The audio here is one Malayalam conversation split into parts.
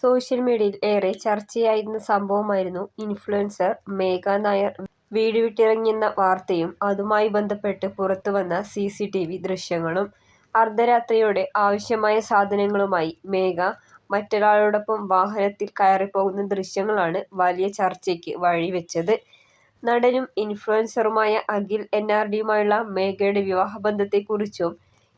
സോഷ്യൽ മീഡിയയിൽ ഏറെ ചർച്ചയായിരുന്ന സംഭവമായിരുന്നു ഇൻഫ്ലുവൻസർ മേഘ നായർ വീട് വിട്ടിറങ്ങിയെന്ന വാർത്തയും അതുമായി ബന്ധപ്പെട്ട് പുറത്തുവന്ന CCTV ദൃശ്യങ്ങളും. അർദ്ധരാത്രിയോടെ ആവശ്യമായ സാധനങ്ങളുമായി മേഘ മറ്റൊരാളോടൊപ്പം വാഹനത്തിൽ കയറിപ്പോകുന്ന ദൃശ്യങ്ങളാണ് വലിയ ചർച്ചയ്ക്ക് വഴിവെച്ചത്. നടനും ഇൻഫ്ലുവൻസറുമായ അഖിൽ NRDയുമായുള്ള മേഘയുടെ വിവാഹബന്ധത്തെക്കുറിച്ചും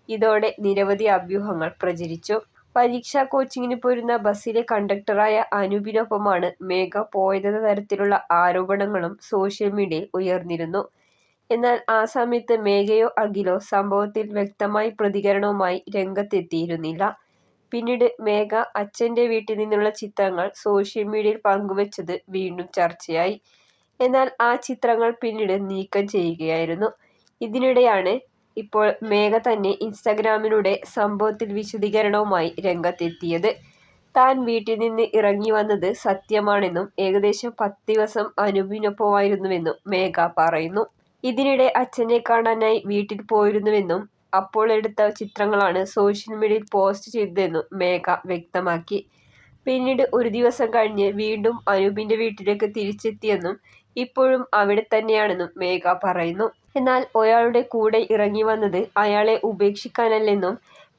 ഇതോടെ നിരവധി അഭ്യൂഹങ്ങൾ പ്രചരിച്ചു. പരീക്ഷാ കോച്ചിങ്ങിന് പോരുന്ന ബസിലെ കണ്ടക്ടറായ അനൂപിനൊപ്പമാണ് മേഘ പോയതെന്ന തരത്തിലുള്ള ആരോപണങ്ങളും സോഷ്യൽ മീഡിയയിൽ ഉയർന്നിരുന്നു. എന്നാൽ ആ സമയത്ത് മേഘയോ അഖിലോ സംഭവത്തിൽ വ്യക്തമായ പ്രതികരണവുമായി രംഗത്തെത്തിയിരുന്നില്ല. പിന്നീട് മേഘ അച്ഛൻ്റെ വീട്ടിൽ നിന്നുള്ള ചിത്രങ്ങൾ സോഷ്യൽ മീഡിയയിൽ പങ്കുവച്ചത് വീണ്ടും ചർച്ചയായി. എന്നാൽ ആ ചിത്രങ്ങൾ പിന്നീട് നീക്കം ചെയ്യുകയായിരുന്നു. ഇതിനിടെയാണ് ഇപ്പോൾ മേഘ തന്നെ ഇൻസ്റ്റഗ്രാമിലൂടെ സംഭവത്തിൽ വിശദീകരണവുമായി രംഗത്തെത്തിയത്. താൻ വീട്ടിൽ നിന്ന് ഇറങ്ങി വന്നത് സത്യമാണെന്നും ഏകദേശം 10 ദിവസം അനൂപിനൊപ്പമായിരുന്നുവെന്നും മേഘ പറയുന്നു. ഇതിനിടെ അച്ഛനെ കാണാനായി വീട്ടിൽ പോയിരുന്നുവെന്നും അപ്പോൾ എടുത്ത ചിത്രങ്ങളാണ് സോഷ്യൽ മീഡിയയിൽ പോസ്റ്റ് ചെയ്തതെന്നും മേഘ വ്യക്തമാക്കി. പിന്നീട് ഒരു ദിവസം കഴിഞ്ഞ് വീണ്ടും അനൂപിൻ്റെ വീട്ടിലേക്ക് തിരിച്ചെത്തിയെന്നും ഇപ്പോഴും അവിടെ തന്നെയാണെന്നും മേഘ പറയുന്നു. എന്നാൽ ഒരാളുടെ കൂടെ ഇറങ്ങി വന്നത് അയാളെ ഉപേക്ഷിക്കാനല്ലെന്നും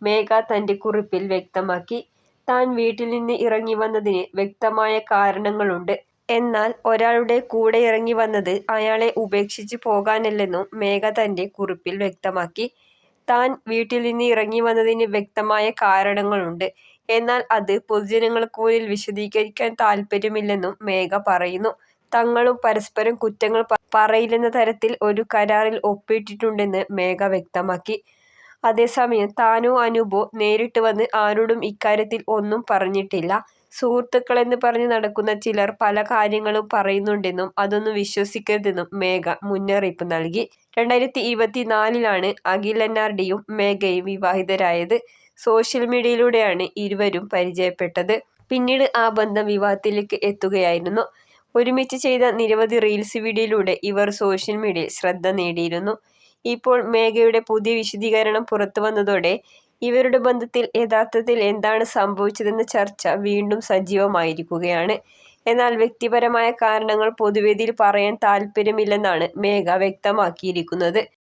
മേഘ തൻ്റെ കുറിപ്പിൽ വ്യക്തമാക്കി. താൻ വീട്ടിൽ നിന്ന് ഇറങ്ങി വന്നതിന് വ്യക്തമായ കാരണങ്ങളുണ്ട്. എന്നാൽ ഒരാളുടെ കൂടെ ഇറങ്ങി വന്നത് അയാളെ ഉപേക്ഷിച്ച് പോകാനല്ലെന്നും മേഘ തൻ്റെ കുറിപ്പിൽ വ്യക്തമാക്കി. താൻ വീട്ടിൽ നിന്ന് ഇറങ്ങി വന്നതിന് വ്യക്തമായ കാരണങ്ങളുണ്ട്. എന്നാൽ അത് പൊതുജനങ്ങൾക്ക് മുന്നിൽ വിശദീകരിക്കാൻ താൽപ്പര്യമില്ലെന്നും മേഘ പറയുന്നു. തങ്ങളും പരസ്പരം കുറ്റങ്ങൾ പറയില്ലെന്ന തരത്തിൽ ഒരു കരാറിൽ ഒപ്പിട്ടിട്ടുണ്ടെന്ന് മേഘ വ്യക്തമാക്കി. അതേസമയം താനോ അനൂപോ നേരിട്ട് വന്ന് ആരോടും ഇക്കാര്യത്തിൽ ഒന്നും പറഞ്ഞിട്ടില്ല. സുഹൃത്തുക്കളെന്ന് പറഞ്ഞ് നടക്കുന്ന ചിലർ പല കാര്യങ്ങളും പറയുന്നുണ്ടെന്നും അതൊന്നും വിശ്വസിക്കരുതെന്നും മേഘ മുന്നറിയിപ്പ് നൽകി. 2024-ലാണ് അഖിൽ NRDയും മേഘയും വിവാഹിതരായത്. സോഷ്യൽ മീഡിയയിലൂടെയാണ് ഇരുവരും പരിചയപ്പെട്ടത്. പിന്നീട് ആ ബന്ധം വിവാഹത്തിലേക്ക് എത്തുകയായിരുന്നു. ഒരുമിച്ച് ചെയ്ത നിരവധി റീൽസ് വീഡിയോയിലൂടെ ഇവർ സോഷ്യൽ മീഡിയയിൽ ശ്രദ്ധ നേടിയിരുന്നു. ഇപ്പോൾ മേഘയുടെ പുതിയ വിശദീകരണം പുറത്തുവന്നതോടെ ഇവരുടെ ബന്ധത്തിൽ യഥാർത്ഥത്തിൽ എന്താണ് സംഭവിച്ചതെന്ന ചർച്ച വീണ്ടും സജീവമായിരിക്കുകയാണ്. എന്നാൽ വ്യക്തിപരമായ കാരണങ്ങൾ പൊതുവേദിയിൽ പറയാൻ താൽപ്പര്യമില്ലെന്നാണ് മേഘ വ്യക്തമാക്കിയിരിക്കുന്നത്.